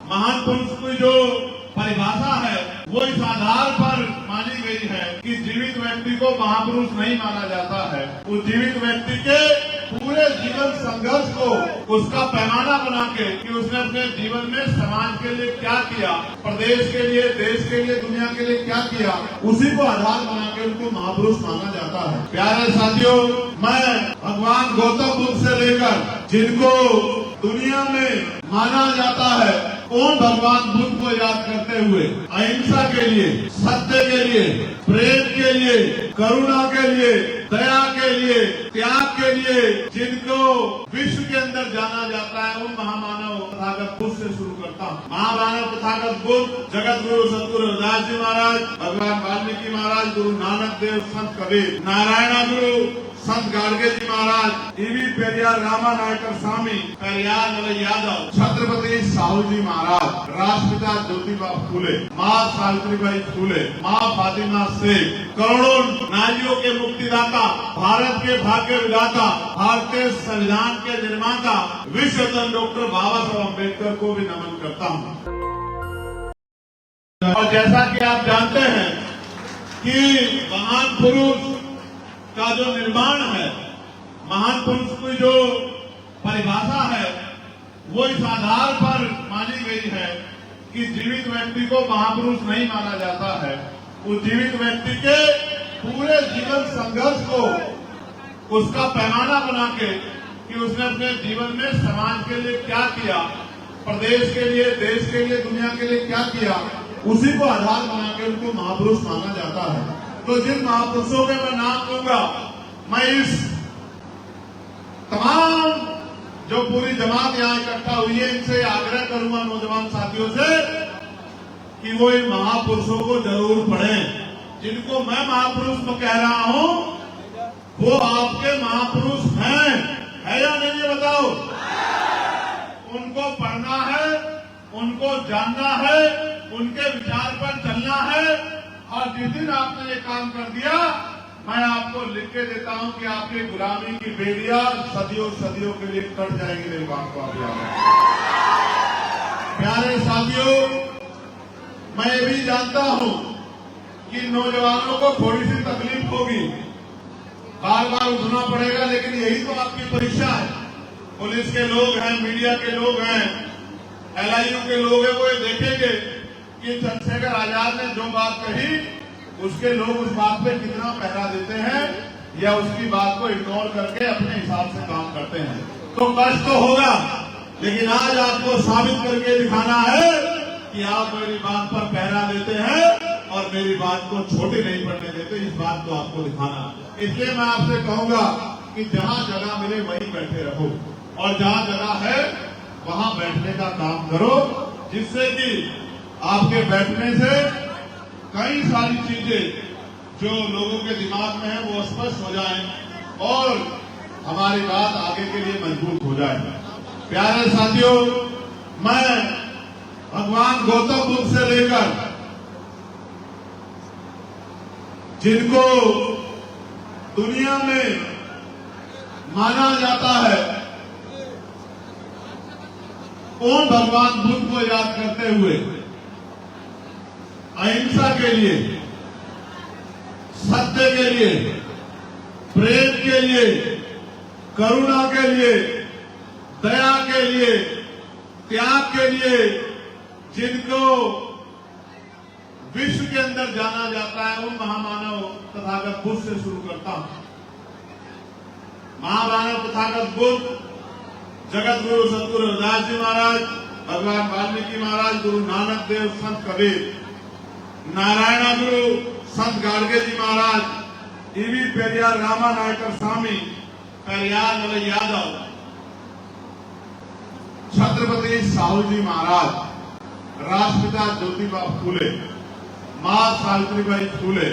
महान पुरुष की जो परिभाषा है वो इस आधार पर मानी गई है कि जीवित व्यक्ति को महापुरुष नहीं माना जाता है। उस जीवित व्यक्ति के पूरे जीवन संघर्ष को उसका पैमाना बना के कि उसने अपने जीवन में समाज के लिए क्या किया, प्रदेश के लिए, देश के लिए, दुनिया के लिए क्या किया, उसी को आधार बना के उनको महापुरुष माना जाता है। प्यारे साथियों, मैं भगवान गौतम बुद्ध से लेकर जिनको दुनिया में माना जाता है, कौन भगवान बुद्ध को याद करते हुए अहिंसा के लिए, सत्य के लिए, प्रेम के लिए, करुणा के लिए, दया के लिए, त्याग के लिए, जिनको विश्व के अंदर जाना जाता है, उन महामानव तथागत बुद्ध से शुरू करता हूँ। महामानव तथागत बुद्ध जगत गुरु सतगुरु रविदास जी महाराज, भगवान वाल्मीकि महाराज, गुरु नानक देव, संत कबीर, नारायण गुरु संत गाडगे जी महाराज, ईवी पेरियार रामा नायकर स्वामी, पेरियार नरैया यादव, छत्रपति साहू जी महाराज, राष्ट्रपिता ज्योतिबा फूले, माँ सावित्रीबाई फूले, माँ फातिमा शेख, करोड़ों नारियों के मुक्तिदाता, भारत के भाग्य विधाता, भारतीय संविधान के निर्माता, विश्व रत्न डॉक्टर बाबा साहब अम्बेडकर को भी नमन करता हूँ। और जैसा कि आप जानते हैं कि महान पुरुष का जो निर्माण है, महान पुरुष की जो परिभाषा है वो इस आधार पर मानी गई है कि जीवित व्यक्ति को महापुरुष नहीं माना जाता है। उस जीवित व्यक्ति के पूरे जीवन संघर्ष को उसका पैमाना बना के कि उसने अपने जीवन में समाज के लिए क्या किया, प्रदेश के लिए, देश के लिए, दुनिया के लिए क्या किया, उसी को आधार बना के उनको महापुरुष माना जाता है। तो जिन महापुरुषों के मैं नाम लूंगा, मैं इस तमाम जो पूरी जमात यहाँ इकट्ठा हुई है, इनसे आग्रह करूंगा नौजवान साथियों से कि वो इन महापुरुषों को जरूर पढ़ें। जिनको मैं महापुरुष को कह रहा हूं वो आपके महापुरुष हैं, है या नहीं, ये बताओ। उनको पढ़ना है, उनको जानना है, उनके विचार पर चलना है। और जिस दिन आपने ये काम कर दिया, मैं आपको लिख के देता हूं कि आपकी गुलामी की बेड़ियां सदियों सदियों के लिए कट जाएंगी। मेरी बात को आप याद रखें। प्यारे साथियों, मैं ये भी जानता हूं कि नौजवानों को थोड़ी सी तकलीफ होगी, बार बार उठना पड़ेगा, लेकिन यही तो आपकी परीक्षा है। पुलिस के लोग हैं, मीडिया के लोग हैं, LIU के लोग हैं, वो ये देखेंगे कि चंद्रशेखर आजाद ने जो बात कही उसके लोग उस बात पे कितना पहरा देते हैं या उसकी बात को इग्नोर करके अपने हिसाब से काम करते हैं। तो कष्ट तो होगा, लेकिन आज आपको साबित करके दिखाना है कि आप मेरी बात पर पहरा देते हैं और मेरी बात को छोटी नहीं पड़ने देते। इस बात को आपको दिखाना। इसलिए मैं आपसे कहूंगा कि जहां जगह मिले वहीं बैठे रहो, और जहां जगह है वहां बैठने का काम करो, जिससे कि आपके बैठने से कई सारी चीजें जो लोगों के दिमाग में है वो स्पष्ट हो जाएं और हमारी बात आगे के लिए मजबूत हो जाए। प्यारे साथियों, मैं भगवान गौतम बुद्ध से लेकर जिनको दुनिया में माना जाता है, कौन भगवान बुद्ध को याद करते हुए अहिंसा के लिए, सत्य के लिए, प्रेम के लिए, करुणा के लिए, दया के लिए, त्याग के लिए, जिनको विश्व के अंदर जाना जाता है, उन महामानव तथागत बुद्ध से शुरू करता हूं। महामानव तथागत बुद्ध जगत गुरु सतगुरु रविदास जी महाराज, भगवान वाल्मीकि महाराज, गुरु नानक देव, संत कबीर, नारायण गुरु संत गाडगे जी महाराज, ईवी पेरियार रामा नायकर स्वामी, पेरियार नरैया यादव, छत्रपति साहू जी महाराज, राष्ट्रपिता ज्योतिबा फूले, माँ सावित्रीबाई फूले,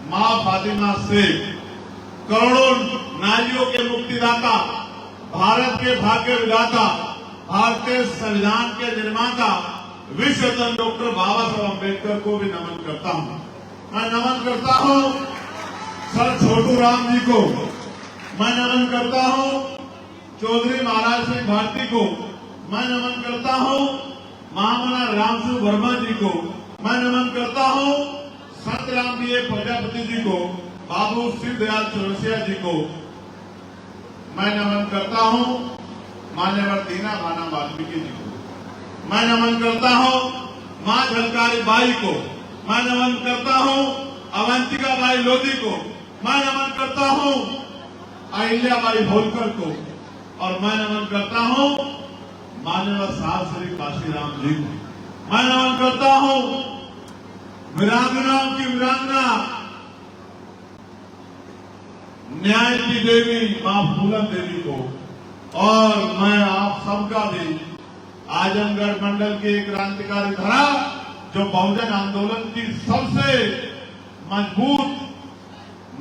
माँ फातिमा शेख, करोड़ों नारियों के मुक्तिदाता, भारत के भाग्य विधाता, भारतीय संविधान के निर्माता, विश्व रत्न डॉक्टर बाबा साहब अम्बेडकर को भी नमन करता हूं। मैं नमन करता हूं सर छोटू राम जी को, मैं नमन करता हूं चौधरी महाराज सिंह भारती को, मैं नमन करता हूं रामसु वर्मा जी को, मैं नमन करता हूँ संत रामप्रिय प्रजापति जी को, बाबू शिवदयाल चौरसिया जी को। मैं नमन करता हूँ मान्यवर दीना भाना वाल्मीकि जी को। मैं नमन करता हूँ माँ झलकारी बाई को। मैं नमन करता हूँ अवंतिका बाई लोधी को। मैं नमन करता हूँ अहिल्या बाई होलकर को। और मैं नमन करता हूँ मान्यवर साहब श्री काशीराम जी को। मैं नमन करता हूँ वीरांगनाओं की वीरांगना न्याय की देवी मां फूलन देवी को। और मैं आप सबका भी आजमगढ़ मंडल की क्रांतिकारी धारा जो बहुजन आंदोलन की सबसे मजबूत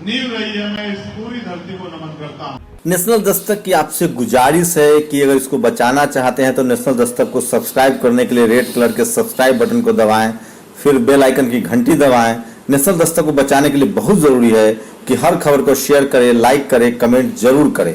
नींव रही है, मैं इस पूरी धरती को नमन करता हूं। नेशनल दस्तक की आपसे गुजारिश है कि अगर इसको बचाना चाहते हैं तो नेशनल दस्तक को सब्सक्राइब करने के लिए रेड कलर के सब्सक्राइब बटन को दबाएं, फिर बेल आइकन की घंटी दबाएं। नेशनल दस्तक को बचाने के लिए बहुत जरूरी है कि हर खबर को शेयर करें, लाइक करें, कमेंट जरूर करें।